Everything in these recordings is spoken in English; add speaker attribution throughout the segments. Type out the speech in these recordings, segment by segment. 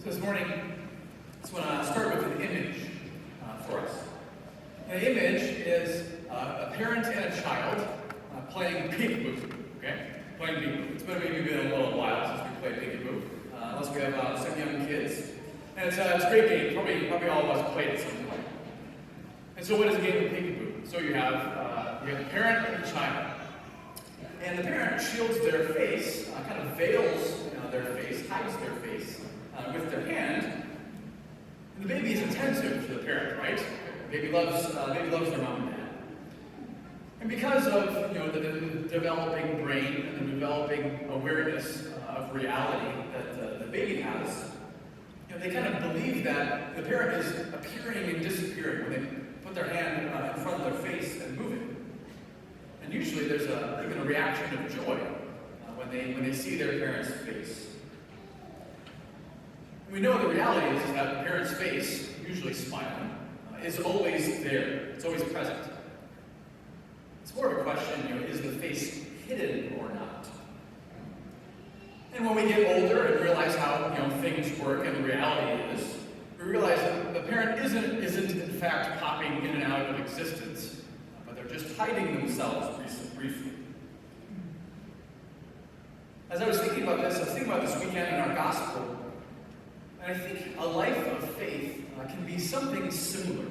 Speaker 1: This morning, I just want to start with an image for us. An image is a parent and a child playing peekaboo, okay? Playing peekaboo. It's maybe been a little while since we played peekaboo, unless we have some young kids. And it's a great game. Probably all of us played it at some point. And so what is a game of peekaboo? So you have a parent and a child. And the parent shields their face, kind of veils their face, hides their face with their hand. And the baby is attentive to the parent, right? Baby loves their mom and dad. And because of the developing brain and the developing awareness of reality that the baby has, they kind of believe that the parent is appearing and disappearing when they put their hand in front of their face and move it. And usually there's even a reaction of joy when they see their parent's face. We know the reality is that the parent's face, usually smiling, is always there. It's always present. It's more of a question, is the face hidden or not? And when we get older and realize how things work and the reality is, we realize that the parent isn't in fact popping in and out of existence, but they're just hiding themselves briefly. As I was thinking about this, I was thinking about this weekend in our gospel, and I think a life of faith can be something similar.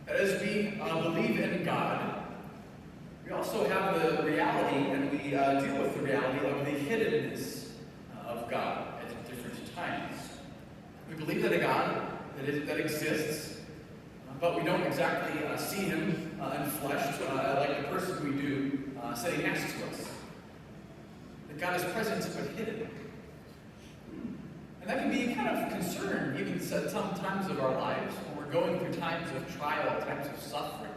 Speaker 1: That as we believe in God, we also have the reality, and we deal with the reality of the hiddenness of God at different times. We believe that a God that exists, but we don't exactly see him in flesh like the person we do sitting next to us. That God is present but hidden. And that can be kind of concern even at some times of our lives when we're going through times of trial, times of suffering.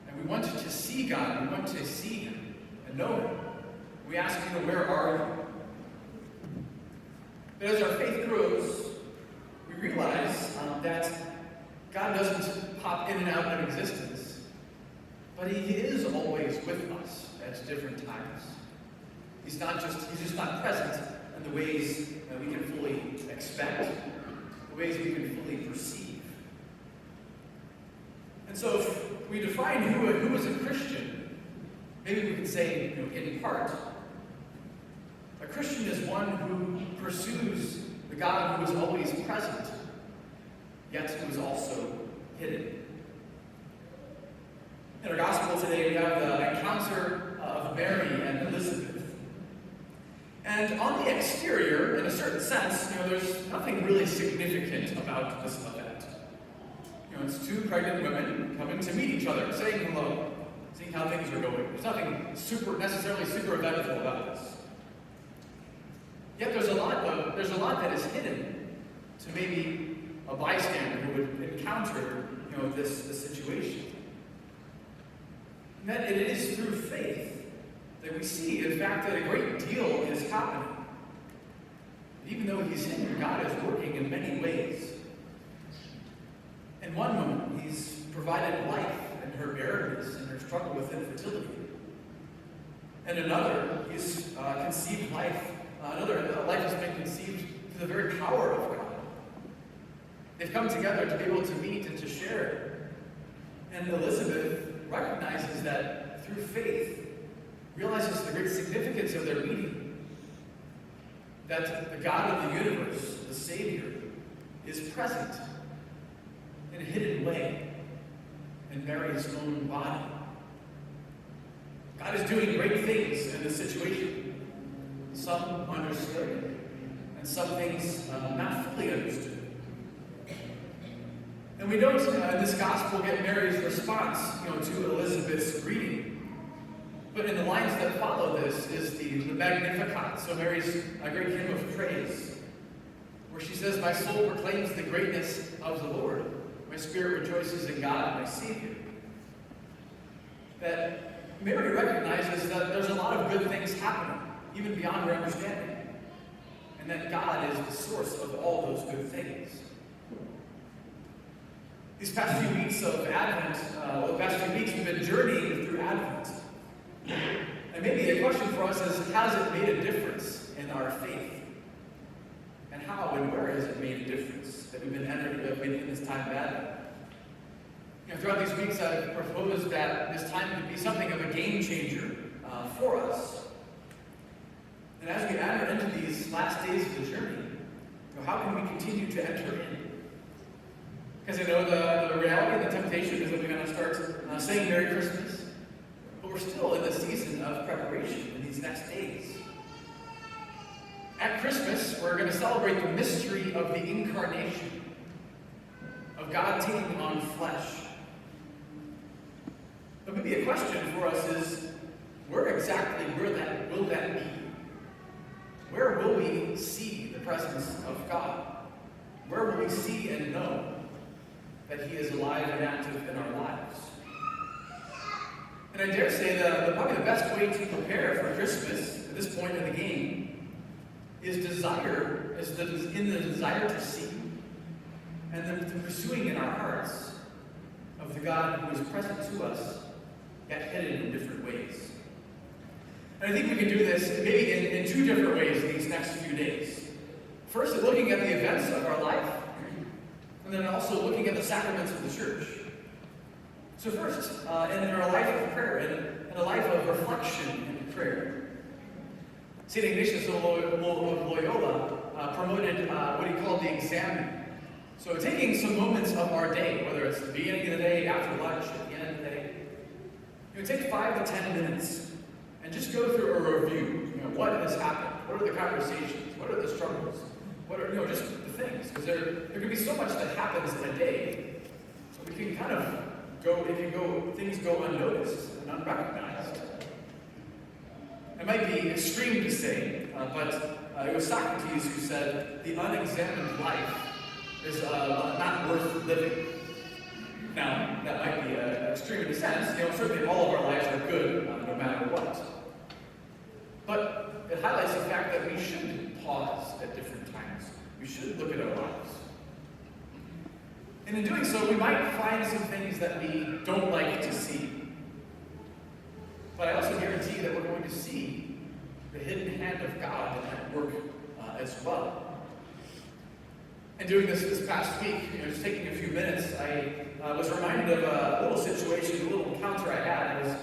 Speaker 1: And we want to see God, we want to see him and know him. We ask him, where are you? But as our faith grows, we realize that God doesn't pop in and out of existence, but he is always with us at different times. He's just not present in the ways that we can fully expect, the ways we can fully perceive. And so if we define who is a Christian, maybe we can say, in part, a Christian is one who pursues the God who is always present, yet who is also hidden. In our gospel today, we have the encounter of Mary and Elizabeth. And on the exterior, in a certain sense, there's nothing really significant about this event. It's two pregnant women coming to meet each other, saying hello, seeing how things are going. There's nothing necessarily super eventful about this. Yet there's a lot that is hidden to maybe a bystander who would encounter this situation. And that it is through faith that we see, in fact, that a great deal is happening. Even though he's hidden, God is working in many ways. In one moment, he's provided life in her barrenness and her struggle with infertility. And another, he's conceived life. Another life has been conceived through the very power of God. They've come together to be able to meet and to share. And Elizabeth recognizes that through faith, realizes the great significance of their meeting. That the God of the universe, the Savior, is present in a hidden way in Mary's own body. God is doing great things in this situation. Some understood, and some things not fully understood. And we don't, in this gospel, get Mary's response, to Elizabeth's greeting. But in the lines that follow this is the Magnificat, so Mary's a great hymn of praise, where she says, "My soul proclaims the greatness of the Lord. My spirit rejoices in God, my Savior." That Mary recognizes that there's a lot of good things happening, even beyond her understanding, and that God is the source of all those good things. These past few weeks of Advent, the past few weeks we've been journeying through Advent. And maybe a question for us is, has it made a difference in our faith? And how and where has it made a difference that we've been in this time badly? Throughout these weeks, I've proposed that this time could be something of a game changer for us. And as we enter into these last days of the journey, how can we continue to enter in? Because I know the reality and the temptation is that we're going to start saying Merry Christmas, but we're still in the season of preparation in these next days. At Christmas, we're going to celebrate the mystery of the incarnation, of God taking on flesh. But maybe a question for us is, where exactly will that be? Where will we see the presence of God? Where will we see and know that He is alive and active in our lives? And I dare say that probably the best way to prepare for Christmas at this point in the game is in the desire to see and the pursuing in our hearts of the God who is present to us, yet hidden in different ways. And I think we can do this maybe in two different ways in these next few days. First, looking at the events of our life, and then also looking at the sacraments of the church. So first, in our life of prayer, in a life of reflection and prayer. St. Ignatius of Loyola promoted what he called the examen. So taking some moments of our day, whether it's the beginning of the day, after lunch, at the end of the day, take 5 to 10 minutes and just go through a review. What has happened? What are the conversations? What are the struggles? What are just the things? Because there can be so much that happens in a day. We can kind of things go unnoticed and unrecognized. It might be extreme to say, but it was Socrates who said, the unexamined life is not worth living. Now, that might be extreme in a sense. Certainly all of our lives are good, no matter what. But it highlights the fact that we should pause at different times. We should look at our lives. And in doing so, we might find some things that we don't like to see. But I also guarantee that we're going to see the hidden hand of God at work as well. And doing this past week, just taking a few minutes, I was reminded of a little situation, a little encounter I had. I was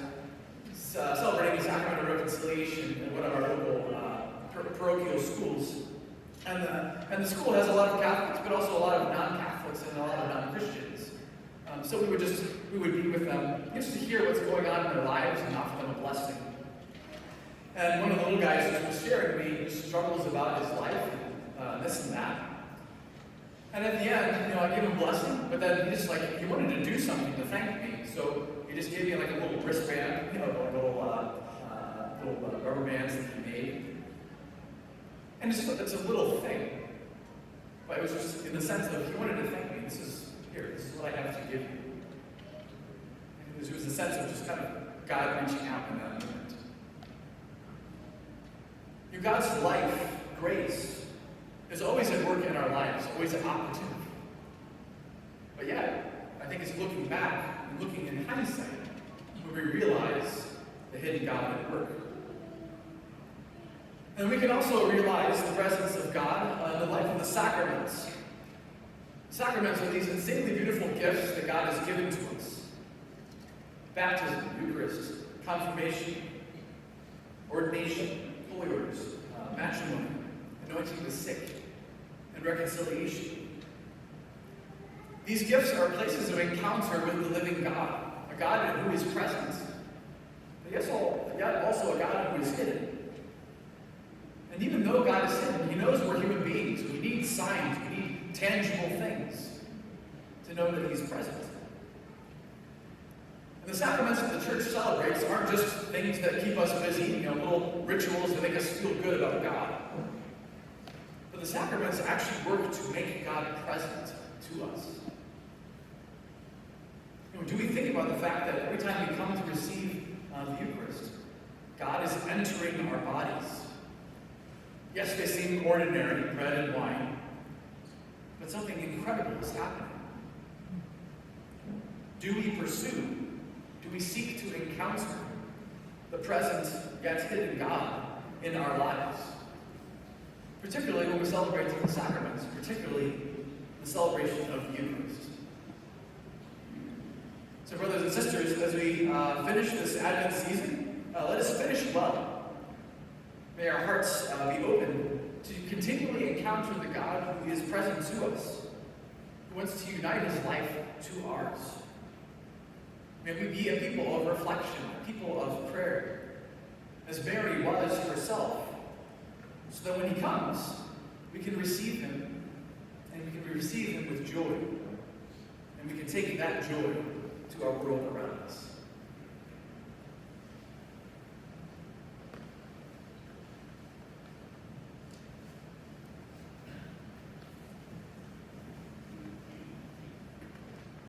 Speaker 1: celebrating the Sacrament of Reconciliation in one of our local parochial schools. And the school has a lot of Catholics, but also a lot of non-Catholics and a lot of non-Christians. So we would be with them just to hear what's going on in their lives and offer them a blessing. And one of the little guys was sharing with me his struggles about his life and this and that. And at the end, I gave him a blessing, but then he wanted to do something to thank me. So he just gave me like a little wristband, little rubber bands that he made. And it's a little thing. But it was just in the sense of he wanted to thank me. This is what I have to give you. And it was a sense of just kind of God reaching out in that moment. God's life, grace, is always at work in our lives, always an opportunity. But yet, I think it's looking back and looking in hindsight when we realize the hidden God at work. And we can also realize the presence of God in the life of the sacraments. Sacraments are these insanely beautiful gifts that God has given to us. Baptism, Eucharist, confirmation, ordination, holy orders, matrimony, anointing the sick, and reconciliation. These gifts are places of encounter with the living God, a God who is present, but yet also a God who is hidden. And even though God is hidden, He knows we're human beings. We need signs, we need tangible things to know that He's present. And the sacraments that the church celebrates aren't just things that keep us busy, little rituals that make us feel good about God. But the sacraments actually work to make God present to us. Do we think about the fact that every time we come to receive the Eucharist, God is entering our bodies? Yes, they seem ordinary, bread and wine, but something incredible is happening. Do we pursue? Do we seek to encounter the present yet hidden God in our lives? particularly when we celebrate the sacraments, particularly the celebration of the Eucharist. So brothers and sisters, as we finish this Advent season, let us finish well. May our hearts be open to continually encounter the God who is present to us, who wants to unite his life to ours. May we be a people of reflection, a people of prayer, as Mary was herself, so that when he comes, we can receive him, and we can receive him with joy, and we can take that joy to our world around us.